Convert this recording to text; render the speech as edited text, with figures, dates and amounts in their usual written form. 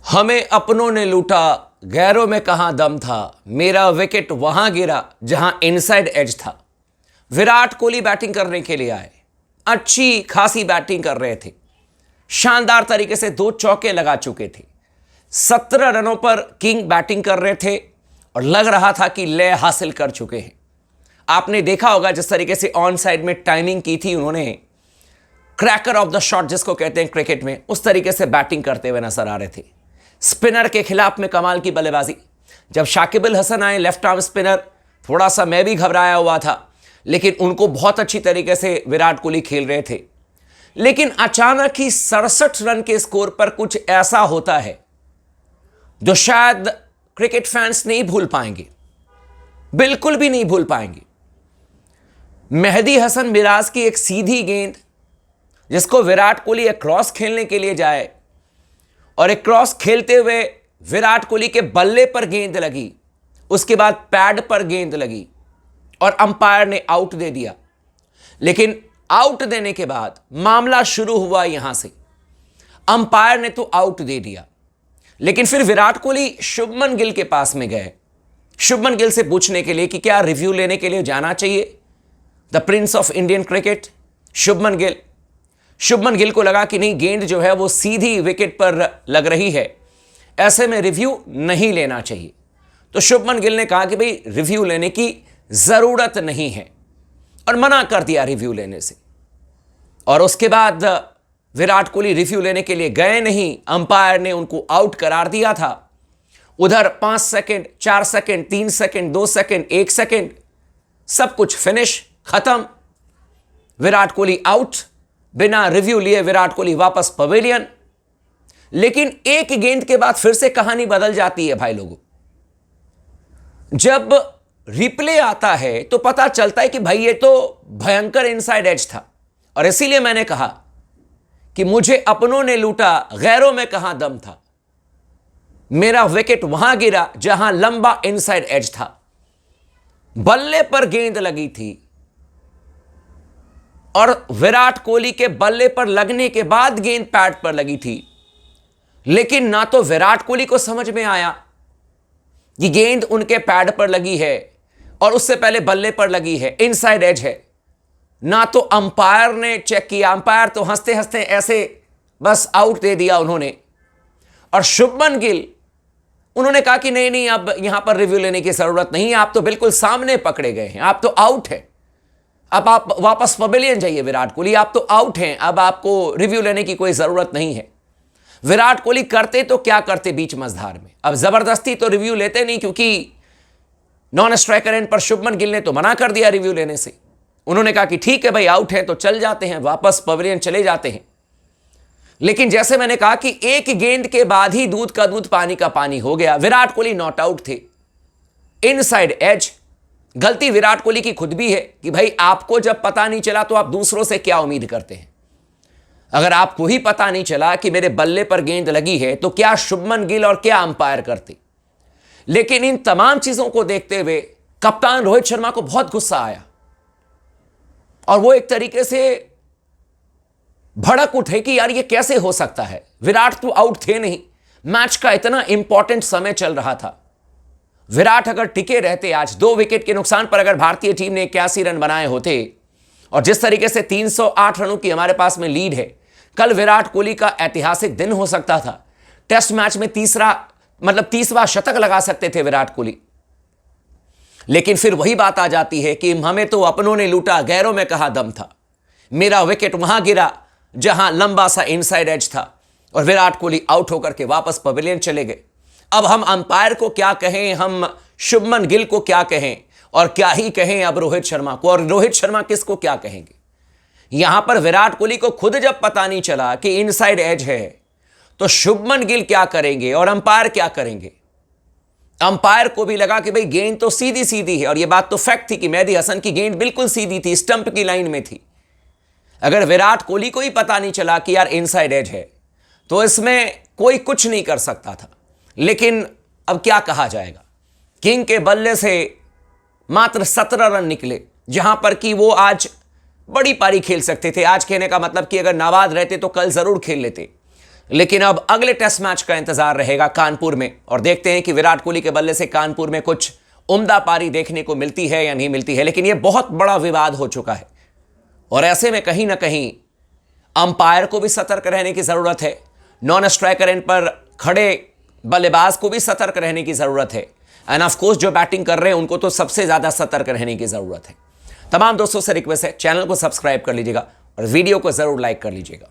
हमें अपनों ने लूटा, गैरों में कहां दम था। मेरा विकेट वहां गिरा जहां इनसाइड एज था। विराट कोहली बैटिंग करने के लिए आए, अच्छी खासी बैटिंग कर रहे थे, शानदार तरीके से 2 चौके लगा चुके थे। 17 रनों पर किंग बैटिंग कर रहे थे और लग रहा था कि लय हासिल कर चुके हैं। आपने देखा होगा जिस तरीके से ऑन साइड में टाइमिंग की थी उन्होंने, क्रैकर ऑफ द शॉट जिसको कहते हैं क्रिकेट में, उस तरीके से बैटिंग करते हुए नजर आ रहे थे। स्पिनर के खिलाफ में कमाल की बल्लेबाजी। जब शाकिब अल हसन आए लेफ्ट आर्म स्पिनर, थोड़ा सा मैं भी घबराया हुआ था, लेकिन उनको बहुत अच्छी तरीके से विराट कोहली खेल रहे थे। लेकिन अचानक ही 67 रन के स्कोर पर कुछ ऐसा होता है जो शायद क्रिकेट फैंस नहीं भूल पाएंगे, बिल्कुल भी नहीं भूल पाएंगे। मेहदी हसन मिराज की एक सीधी गेंद जिसको विराट कोहली एक क्रॉस खेलने के लिए जाए और एक क्रॉस खेलते हुए विराट कोहली के बल्ले पर गेंद लगी, उसके बाद पैड पर गेंद लगी और अंपायर ने आउट दे दिया। लेकिन आउट देने के बाद मामला शुरू हुआ यहां से। अंपायर ने तो आउट दे दिया, लेकिन फिर विराट कोहली शुभमन गिल के पास में गए, शुभमन गिल से पूछने के लिए कि क्या रिव्यू लेने के लिए जाना चाहिए। The Prince of Indian cricket Shubman Gill को लगा कि नहीं, गेंद जो है वो सीधी विकेट पर लग रही है, ऐसे में रिव्यू नहीं लेना चाहिए। तो शुभमन गिल ने कहा कि भाई रिव्यू लेने की जरूरत नहीं है और मना कर दिया रिव्यू लेने से। और उसके बाद विराट कोहली रिव्यू लेने के लिए गए नहीं, अंपायर ने उनको आउट करार दिया था। उधर 5 second, 4 second, 3 second, 2 second, 1 second, सब कुछ फिनिश, खत्म। विराट कोहली आउट, बिना रिव्यू लिए विराट कोहली वापस पवेलियन। लेकिन एक गेंद के बाद फिर से कहानी बदल जाती है भाई लोगों। जब रिप्ले आता है तो पता चलता है कि भाई ये तो भयंकर इनसाइड एज था। और इसीलिए मैंने कहा कि मुझे अपनों ने लूटा, गैरों में कहां दम था। मेरा विकेट वहां गिरा जहां लंबा इनसाइड एज था। बल्ले पर गेंद लगी थी और विराट कोहली के बल्ले पर लगने के बाद गेंद पैड पर लगी थी। लेकिन ना तो विराट कोहली को समझ में आया कि गेंद उनके पैड पर लगी है और उससे पहले बल्ले पर लगी है, इनसाइड एज है। ना तो अंपायर ने चेक किया, अंपायर तो हंसते हंसते ऐसे बस आउट दे दिया उन्होंने। और शुभमन गिल, उन्होंने कहा कि नहीं नहीं, अब यहां पर रिव्यू लेने की जरूरत नहीं है, आप तो बिल्कुल सामने पकड़े गए हैं, आप तो आउट हैं, अब आप वापस पवेलियन जाइए। विराट कोहली, आप तो आउट हैं, अब आपको रिव्यू लेने की कोई जरूरत नहीं है। विराट कोहली करते तो क्या करते बीच मझधार में, अब जबरदस्ती तो रिव्यू लेते नहीं, क्योंकि नॉन स्ट्राइकर एंड पर शुभमन गिल ने तो मना कर दिया रिव्यू लेने से। उन्होंने कहा कि ठीक है भाई, आउट है तो चल जाते हैं, वापस पवेलियन चले जाते हैं। लेकिन जैसे मैंने कहा कि एक गेंद के बाद ही दूध का दूध पानी का पानी हो गया। विराट कोहली नॉट आउट थे, इनसाइड एज। गलती विराट कोहली की खुद भी है कि भाई आपको जब पता नहीं चला तो आप दूसरों से क्या उम्मीद करते हैं। अगर आपको ही पता नहीं चला कि मेरे बल्ले पर गेंद लगी है तो क्या शुभमन गिल और क्या अंपायर करते। लेकिन इन तमाम चीजों को देखते हुए कप्तान रोहित शर्मा को बहुत गुस्सा आया और वो एक तरीके से भड़क उठे कि यार ये कैसे हो सकता है, विराट तो आउट थे नहीं, मैच का इतना इंपॉर्टेंट समय चल रहा था। विराट अगर टिके रहते, आज 2 विकेट के नुकसान पर अगर भारतीय टीम ने 81 रन बनाए होते और जिस तरीके से 308 रनों की हमारे पास में लीड है, कल विराट कोहली का ऐतिहासिक दिन हो सकता था। टेस्ट मैच में 30वां शतक लगा सकते थे विराट कोहली। लेकिन फिर वही बात आ जाती है कि हमें तो अपनों ने लूटा, गैरों में कहां दम था। मेरा विकेट वहां गिरा जहां लंबा सा इनसाइड एज था और विराट कोहली आउट होकर के वापस पवेलियन चले गए। अब हम अंपायर को क्या कहें, हम शुभमन गिल को क्या कहें और क्या ही कहें अब रोहित शर्मा को, और रोहित शर्मा किसको क्या कहेंगे। यहां पर विराट कोहली को खुद जब पता नहीं चला कि इनसाइड एज है तो शुभमन गिल क्या करेंगे और अंपायर क्या करेंगे। अंपायर को भी लगा कि भाई गेंद तो सीधी सीधी है, और यह बात तो फैक्ट थी कि मेहदी हसन की गेंद बिल्कुल सीधी थी, स्टंप की लाइन में थी। अगर विराट कोहली को ही पता नहीं चला कि यार इनसाइड एज है तो इसमें कोई कुछ नहीं कर सकता था। लेकिन अब क्या कहा जाएगा, किंग के बल्ले से मात्र 17 रन निकले, जहां पर कि वो आज बड़ी पारी खेल सकते थे। आज कहने का मतलब कि अगर नाबाद रहते तो कल जरूर खेल लेते। लेकिन अब अगले टेस्ट मैच का इंतजार रहेगा कानपुर में, और देखते हैं कि विराट कोहली के बल्ले से कानपुर में कुछ उम्दा पारी देखने को मिलती है या नहीं मिलती है। लेकिन यह बहुत बड़ा विवाद हो चुका है, और ऐसे में कहीं ना कहीं अंपायर को भी सतर्क रहने की जरूरत है, नॉन स्ट्राइकर एंड पर खड़े बल्लेबाज को भी सतर्क रहने की जरूरत है, एंड ऑफ कोर्स जो बैटिंग कर रहे हैं उनको तो सबसे ज्यादा सतर्क रहने की जरूरत है। तमाम दोस्तों से रिक्वेस्ट है, चैनल को सब्सक्राइब कर लीजिएगा और वीडियो को जरूर लाइक कर लीजिएगा।